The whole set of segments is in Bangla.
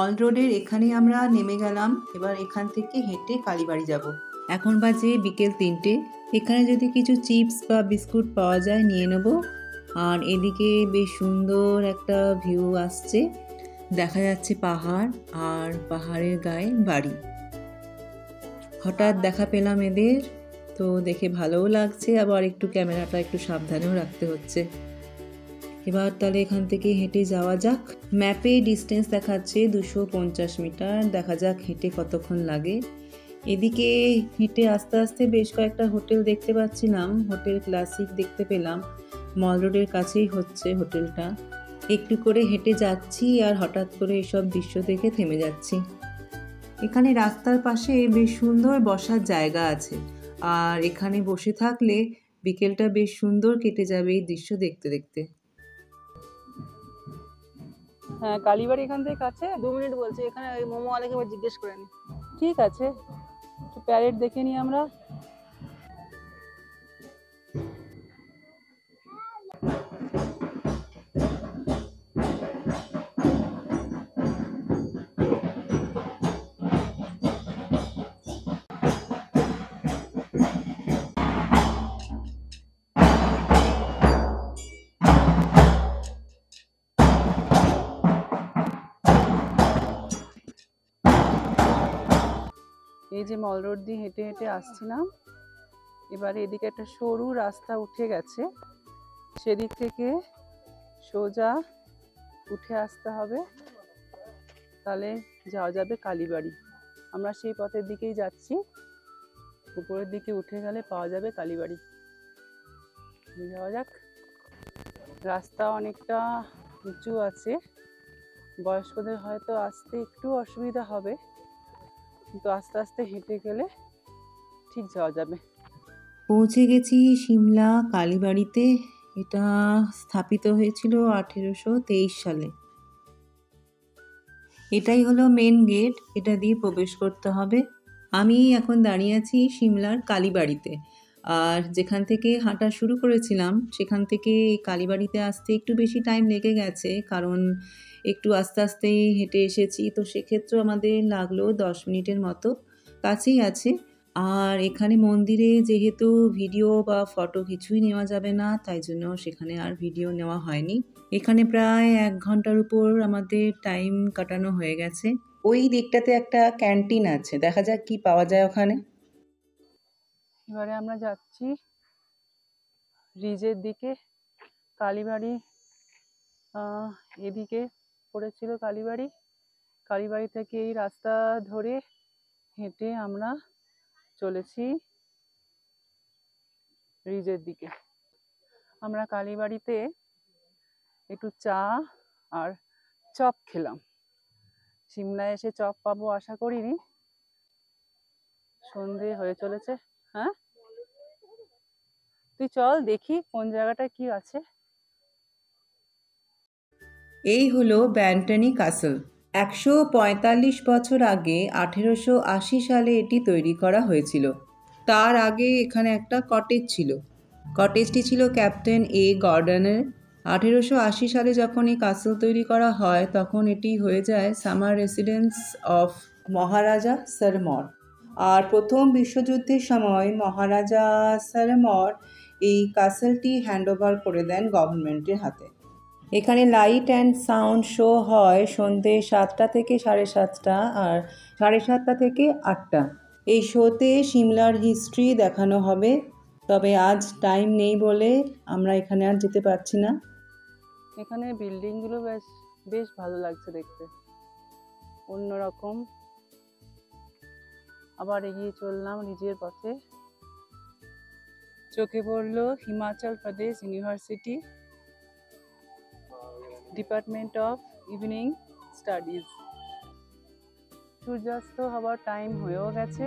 মল রোডের এখানে আমরা নেমে গেলাম। এবার এখান থেকে হেঁটে কালীবাড়ি যাব। এখন বাজে বিকেল 3টে। এখানে যদি কিছু চিপস বা বিস্কুট পাওয়া যায় নিয়ে নেব। আর এদিকে বেশ সুন্দর একটা ভিউ আসছে, দেখা যাচ্ছে পাহাড় আর পাহাড়ের গায়ে বাড়ি। হঠাৎ দেখা পেলাম এদের, তো দেখে ভালোও লাগছে, আবার একটু ক্যামেরাটা একটু সাবধানেও রাখতে হচ্ছে। এবার তাহলে এখান থেকে হেঁটে যাওয়া যাক। ম্যাপে ডিস্টেন্স দেখাচ্ছে 250 মিটার, দেখা যাক হেঁটে কতক্ষণ লাগে। এদিকে হেঁটে আস্তে আস্তে বেশ কয়েকটা হোটেল দেখতে পাচ্ছিলাম। হোটেল ক্লাসিক দেখতে পেলাম, মল রোডের কাছেই হচ্ছে হোটেলটা। একটু করে হেঁটে যাচ্ছি আর হঠাৎ করে এসব দৃশ্য দেখে থেমে যাচ্ছি। এখানে রাস্তার পাশে বেশ সুন্দর বসার জায়গা আছে, আর এখানে বসে থাকলে বিকেলটা বেশ সুন্দর কেটে যাবে এই দৃশ্য দেখতে দেখতে। হ্যাঁ, কালীবাড়ি এখান থেকে কাছে 2 মিনিট বলছে। এখানে ওই মোমোওয়ালাকে একবার জিজ্ঞেস করে নি। ঠিক আছে, একটু প্যারেড দেখে নিই আমরা। এই যে মল রোড দিয়ে হেঁটে হেঁটে আসছিলাম, এবারে এদিকে একটা সরু রাস্তা উঠে গেছে, সেদিক থেকে সোজা উঠে আসতে হবে, তাহলে যাওয়া যাবে কালীবাড়ি। আমরা সেই পথের দিকেই যাচ্ছি, উপরের দিকে উঠে গেলে পাওয়া যাবে কালীবাড়ি। যাওয়া যাক। রাস্তা অনেকটা উঁচু আছে, বয়স্কদের হয়তো আসতে একটু অসুবিধা হবে, কিন্তু আস্তে আস্তে হেঁটে গেলে ঠিক যাওয়া যাবে। পৌঁছে গেছি সিমলা কালীবাড়িতে। এটা স্থাপিত হয়েছিল 1823 সালে। এটাই হলো মেন গেট, এটা দিয়ে প্রবেশ করতে হবে। আমি এখন দাঁড়িয়ে আছি সিমলার কালীবাড়িতে, আর যেখান থেকে হাঁটা শুরু করেছিলাম সেখান থেকে এই কালীবাড়িতে আসতে একটু বেশি টাইম লেগে গেছে, কারণ একটু আস্তে আস্তে হেঁটে এসেছি, তো সেক্ষেত্রে আমাদের লাগলো 10 মিনিটের মতো। কাছেই আছে। আর এখানে মন্দিরে যেহেতু ভিডিও বা ফটো কিছুই নেওয়া যাবে না, তাই জন্য সেখানে আর ভিডিও নেওয়া হয়নি। এখানে প্রায় 1 ঘন্টার উপর আমাদের টাইম কাটানো হয়ে গেছে। ওই দিকটাতে একটা ক্যান্টিন আছে, দেখা যাক কি পাওয়া যায় ওখানে। এবারে আমরা যাচ্ছি রিজের দিকে। কালীবাড়ি এদিকে পড়েছিল কালীবাড়ি। কালীবাড়ি থেকে এই রাস্তা ধরে হেঁটে আমরা চলেছি রিজের দিকে। আমরা কালীবাড়িতে একটু চা আর চপ খেলাম। সিমলায় এসে চপ পাবো আশা করিনি। সন্ধে হয়ে চলেছে। হ্যাঁ, তুই চল দেখি কোন জায়গাটা কি আছে। এই হলো ব্যান্টনি কাসল। 145 বছর আগে 1880 সালে এটি তৈরি করা হয়েছিল। তার আগে এখানে একটা কটেজ ছিল। কটেজটি ছিল ক্যাপ্টেন এ গর্ডনের। 1880 সালে যখন এই কাসল তৈরি করা হয়, তখন এটি হয়ে যায় সামার রেসিডেন্স অফ মহারাজা সারমর। আর প্রথম বিশ্বযুদ্ধের সময় মহারাজা সারমর এই কাসলটি হ্যান্ডওভার করে দেন গভর্নমেন্টের হাতে। এখানে লাইট অ্যান্ড সাউন্ড শো হয় সন্ধ্যে 7টা থেকে 7:30, আর 7:30 থেকে 8টা। এই শোতে সিমলার হিস্ট্রি দেখানো হবে, তবে আজ টাইম নেই বলে আমরা এখানে আর যেতে পারছি না। এখানে বিল্ডিংগুলো বেশ ভালো লাগছে দেখতে, অন্যরকম। আবার এগিয়ে চললাম নিজের পথে। চোখে পড়লো Himachal Pradesh university, department of evening studies. সূর্যাস্ত হবার টাইম হয়েও গেছে।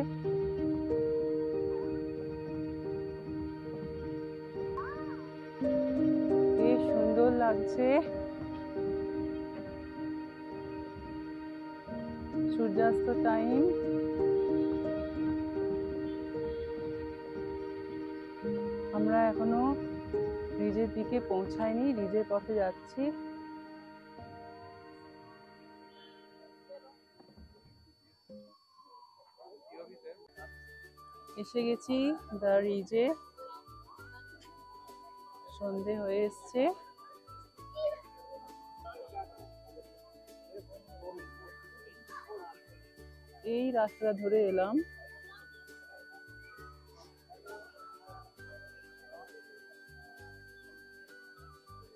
বেশ সুন্দর লাগছে। সূর্যাস্ত টাইম। আমরা এখনো রিজের দিকে পৌঁছাইনি, রিজের পথে যাচ্ছি। এসে গেছি দ্য রিজে। সন্ধে হয়ে এসছে। এই রাস্তা ধরে এলাম।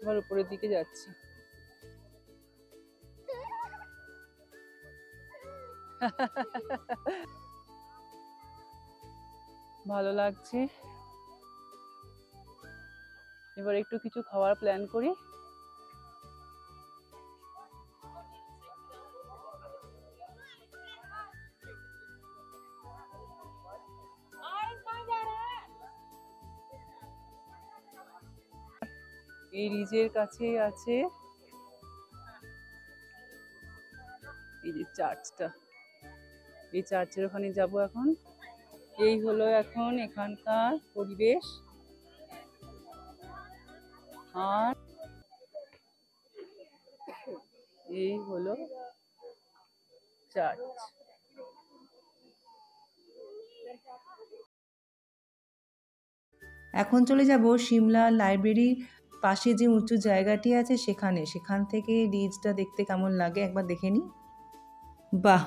এবার উপরের দিকে যাচ্ছি। ভালো লাগছে। এবার একটু কিছু খাওয়ার প্ল্যান করি। এই রিজের কাছে আছে এই যে চার্চটা, এই চার্চের ওখানে যাব এখন। এই হলো এখন এখানকার পরিবেশ। আর এই হলো চার্চ। এখন চলে যাব সিমলা লাইব্রেরির পাশে যে উঁচু জায়গাটি আছে সেখান থেকে রিজটা দেখতে কেমন লাগে একবার দেখে নিই। বাহ,